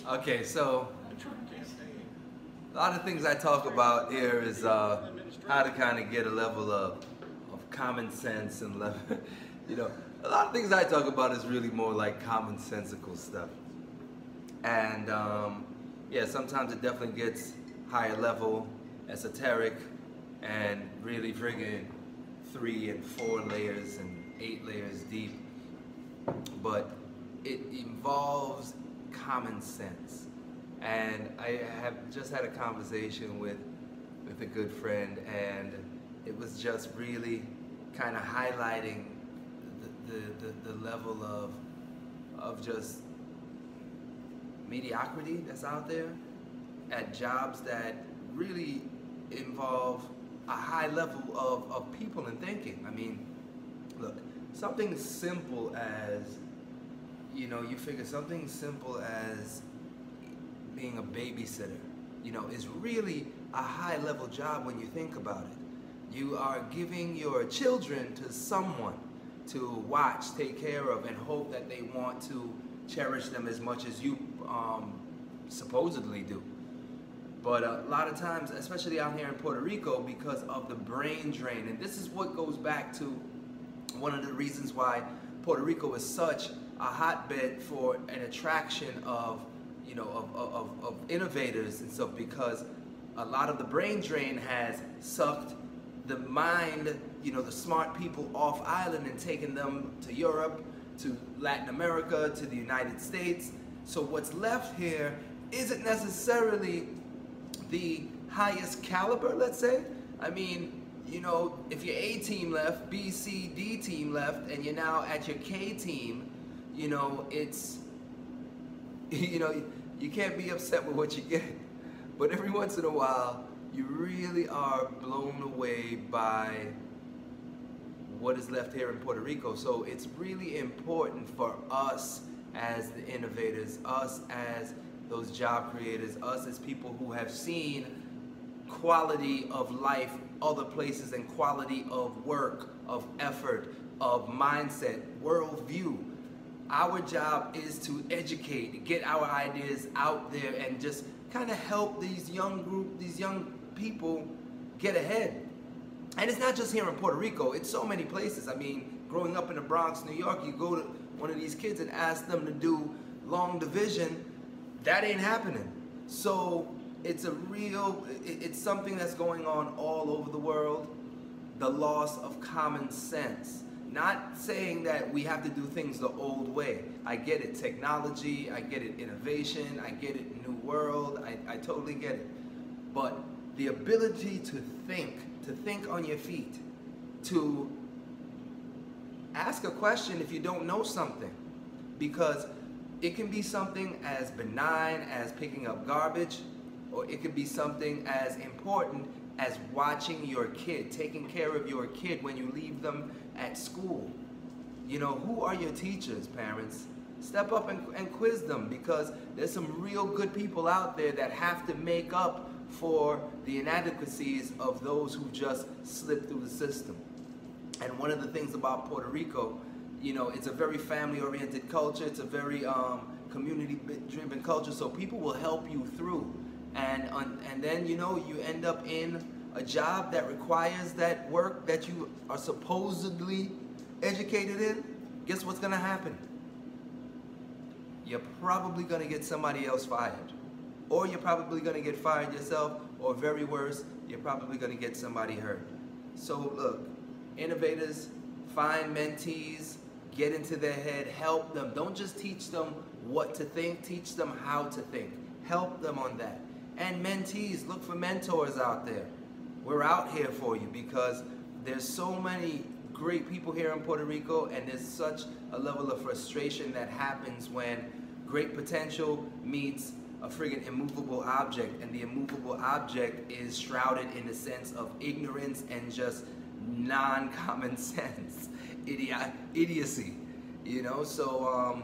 Okay, so a lot of things I talk about here is how to kind of get a level of common sense and level, you know, a lot of things I talk about is really more like commonsensical stuff. And yeah, sometimes it definitely gets higher level, esoteric, and really friggin' 3 and 4 layers and 8 layers deep. But it involves common sense. And I have just had a conversation with a good friend, and it was just really kind of highlighting the level of just mediocrity that's out there at jobs that really involve a high level of people and thinking. I mean, look, something simple as, you figure something simple as being a babysitter, is really a high level job when you think about it. You are giving your children to someone to watch, take care of, and hope that they want to cherish them as much as you supposedly do. But a lot of times, especially out here in Puerto Rico, because of the brain drain, and this is what goes back to one of the reasons why Puerto Rico is such a hotbed for an attraction of innovators and stuff, because a lot of the brain drain has sucked the mind, the smart people off island and taken them to Europe, to Latin America, to the United States. So what's left here isn't necessarily the highest caliber, let's say. I mean, if your A team left, B, C, D team left, and you're now at your K team, it's, you can't be upset with what you get. But every once in a while, you really are blown away by what is left here in Puerto Rico. So it's really important for us as the innovators, us as those job creators, us as people who have seen quality of life other places and quality of work, of effort, of mindset, worldview. Our job is to educate, get our ideas out there, and just kind of help these young people get ahead. And it's not just here in Puerto Rico, it's so many places. I mean, growing up in the Bronx, New York, you go to one of these kids and ask them to do long division, that ain't happening. So it's it's something that's going on all over the world, the loss of common sense. Not saying that we have to do things the old way. I get it, technology, I get it, innovation, I get it, new world, I totally get it. But the ability to think on your feet, to ask a question if you don't know something, because it can be something as benign as picking up garbage, or it could be something as important as watching your kid, taking care of your kid when you leave them at school. Who are your teachers, parents? Step up and quiz them, because there's some real good people out there that have to make up for the inadequacies of those who just slip through the system. And one of the things about Puerto Rico, it's a very family-oriented culture. It's a very community-driven culture. So people will help you through, and then you end up in a job that requires that work that you are supposedly educated in. Guess what's gonna happen? You're probably gonna get somebody else fired, or you're probably gonna get fired yourself, or very worse, you're probably gonna get somebody hurt. So look, innovators, find mentees, get into their head, help them. Don't just teach them what to think, teach them how to think. Help them on that. And mentees, look for mentors out there. We're out here for you, because there's so many great people here in Puerto Rico, and there's such a level of frustration that happens when great potential meets a friggin' immovable object, and the immovable object is shrouded in the sense of ignorance and just non-common sense, idiocy, So,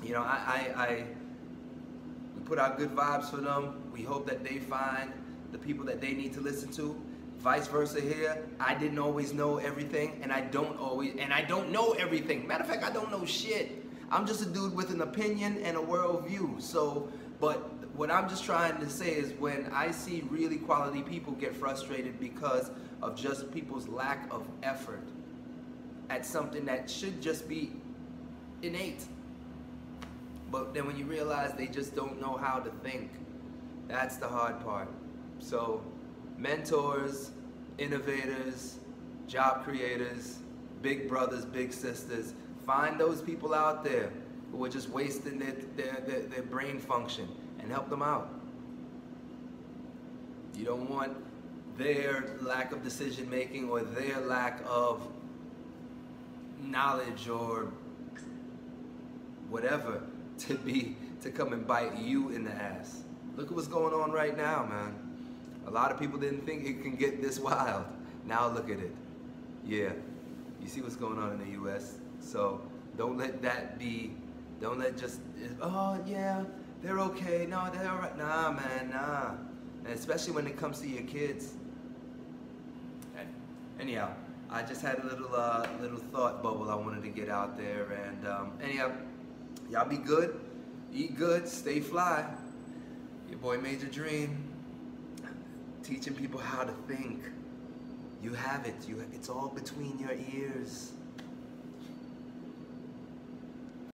we put out good vibes for them. We hope that they find the people that they need to listen to. Vice versa here. I didn't always know everything, and I don't know everything. Matter of fact, I don't know shit. I'm just a dude with an opinion and a worldview. So, but what I'm just trying to say is when I see really quality people get frustrated because of just people's lack of effort at something that should just be innate. But then when you realize they just don't know how to think, that's the hard part. So mentors, innovators, job creators, big brothers, big sisters, find those people out there who are just wasting their brain function and help them out. You don't want their lack of decision making or their lack of knowledge or whatever to come and bite you in the ass. Look at what's going on right now, man. A lot of people didn't think it can get this wild. Now look at it. Yeah, you see what's going on in the US. So don't let that be, don't let just, oh yeah, they're okay, no, they're all right. Nah, man, nah. And especially when it comes to your kids. Anyhow, I just had a little thought bubble I wanted to get out there. And anyhow, y'all be good, eat good, stay fly. Your boy Major Dream, teaching people how to think. You have it. It's all between your ears.